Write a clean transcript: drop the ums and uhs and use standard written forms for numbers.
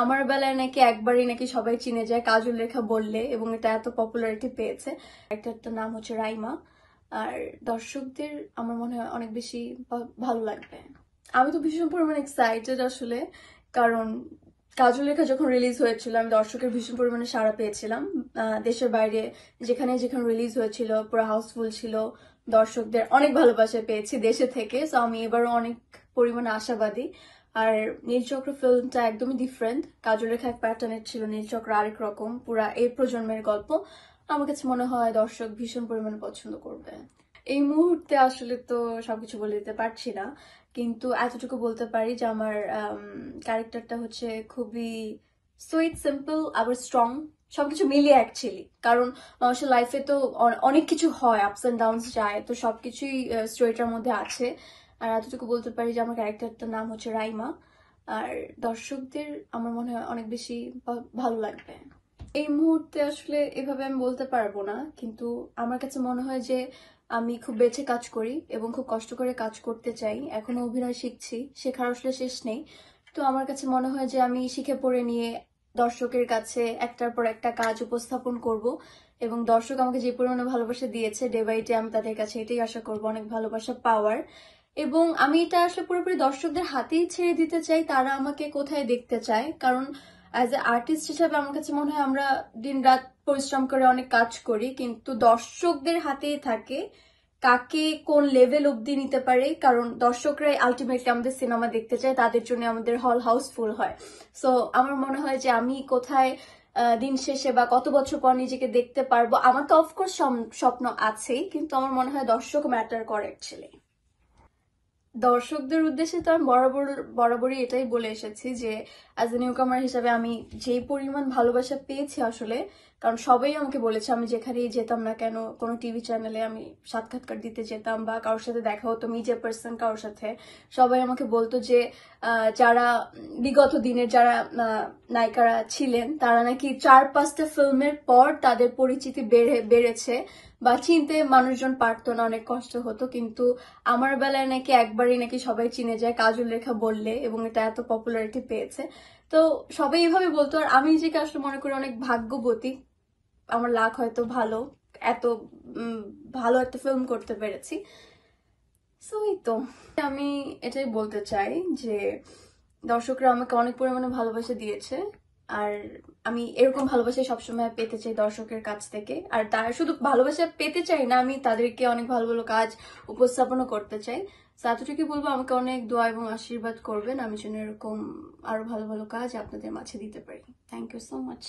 আমার বেলায় নাকি একবারই নাকি সবাই চিনে যায় কাজল রেখা বললে, এবং এটা এত পপুলারিটি পেয়েছে। ক্যারেক্টারটার নাম হচ্ছে রাইমা। আর দর্শকদের আমার মনে হয় অনেক বেশি ভালো লাগবে। আমি তো ভীষণ পরিমাণে এক্সাইটেড আসলে, কারণ কাজল রেখা যখন রিলিজ হয়েছিল আমি দর্শকের ভীষণ পরিমাণে সাড়া পেয়েছিলাম। দেশের বাইরে যেখানে যেখানে রিলিজ হয়েছিল পুরো হাউসফুল ছিল, দর্শকদের অনেক ভালোবাসা পেয়েছি দেশে থেকে। সো আমি এবারও অনেক পরিমাণে আশাবাদী। আর নীলচক্র ফিল্মটা একদমই ডিফারেন্ট। কাজল রেখা এক প্যাটার্নের ছিল, নীলচক্র আরেক রকম, পুরা এই প্রজন্মের গল্প। আমার কাছে মনে হয় দর্শক ভীষণ পরিমাণে পছন্দ করবে। এই মুহূর্তে আসলে তো সবকিছু বলে দিতে পারছি না, কিন্তু এতটুকু বলতে পারি যে আমার ক্যারেক্টারটা হচ্ছে খুবই সুইট, সিম্পল, আবার স্ট্রং, সবকিছু মিলিয়ে অ্যাকচুয়ালি। কারণ মানুষের লাইফে তো অনেক কিছু হয়, আপস অ্যান্ড ডাউনস যায়, তো সবকিছুই স্টোরিটার মধ্যে আছে। আর এতটুকু বলতে পারি যে আমার ক্যারেক্টারটার নাম হচ্ছে রাইমা। আর দর্শকদের আমার মনে হয় অনেক বেশি ভালো লাগবে। এই মুহূর্তে আসলে এভাবে আমি বলতে পারবো না, কিন্তু আমার কাছে মনে হয় যে আমি খুব বেছে কাজ করি এবং খুব কষ্ট করে কাজ করতে চাই। এখনো অভিনয় শিখছি, শেখার আসলে শেষ নেই। তো আমার কাছে মনে হয় যে আমি শিখে পড়ে নিয়ে দর্শকের কাছে একটার পর একটা কাজ উপস্থাপন করব, এবং দর্শক আমাকে যে পরিমাণে ভালোবাসা দিয়েছে ডে বাই ডে, আমি তাদের কাছে এটাই আশা করবো অনেক ভালোবাসা পাওয়ার। এবং আমি এটা আসলে পুরোপুরি দর্শকদের হাতেই ছেড়ে দিতে চাই, তারা আমাকে কোথায় দেখতে চায়। কারণ অ্যাজ এ আর্টিস্ট হিসাবে আমার কাছে মনে হয় আমরা দিন রাত পরিশ্রম করে অনেক কাজ করি, কিন্তু দর্শকদের হাতেই থাকে কাকে কোন লেভেল অব্দি নিতে পারে। কারণ দর্শকরাই আলটিমেটলি আমাদের সিনেমা দেখতে চায়, তাদের জন্য আমাদের হল হাউসফুল হয়। সো আমার মনে হয় যে আমি কোথায় দিন শেষে বা কত বছর পর নিজেকে দেখতে পারবো, আমার তো অফকোর্স স্বপ্ন আছেই, কিন্তু আমার মনে হয় দর্শক ম্যাটার করে অ্যাকচুয়ালি। দর্শকদের উদ্দেশ্যে তো আমি বরাবরই এটাই বলে এসেছি যে অ্যাজ এ নিউকামার হিসাবে আমি যেই পরিমাণ ভালোবাসা পেয়েছি আসলে, কারণ সবাই আমাকে বলেছে আমি যেখানেই যেতাম না কেন, কোনো টিভি চ্যানেলে আমি সাক্ষাৎকার দিতে যেতাম বা কারোর সাথে দেখা হতো, মিডিয়া পার্সন কারোর সাথে, সবাই আমাকে বলতো যে যারা বিগত দিনের যারা নায়িকারা ছিলেন তারা নাকি 4-5টা ফিল্মের পর তাদের পরিচিতি বেড়েছে বা চিনতে মানুষজন পারতো না, অনেক কষ্ট হতো। কিন্তু আমার বেলায় নাকি একবারই নাকি সবাই চিনে যায় কাজল রেখা বললে, এবং এটা এত পপুলারিটি পেয়েছে। তো সবাই এইভাবে বলতো, আর আমি নিজেকে আসলে মনে করি অনেক ভাগ্যবতী। আমার লাক হয়তো ভালো, এত ভালো একটা ফিল্ম করতে পেরেছি। সো এই তো আমি এটাই বলতে চাই যে দর্শকরা আমাকে অনেক পরিমাণে ভালোবাসা দিয়েছে, আর আমি এরকম ভালোবাসা সবসময় পেতে চাই দর্শকের কাছ থেকে। আর তারা শুধু ভালোবাসা পেতে চাই না, আমি তাদেরকে অনেক ভালো ভালো কাজ উপস্থাপনও করতে চাই। এতটুকু বলবো, আমাকে অনেক দোয়া এবং আশীর্বাদ করবেন আমি যেন এরকম আরো ভালো ভালো কাজ আপনাদের মাঝে দিতে পারি। Thank you so much.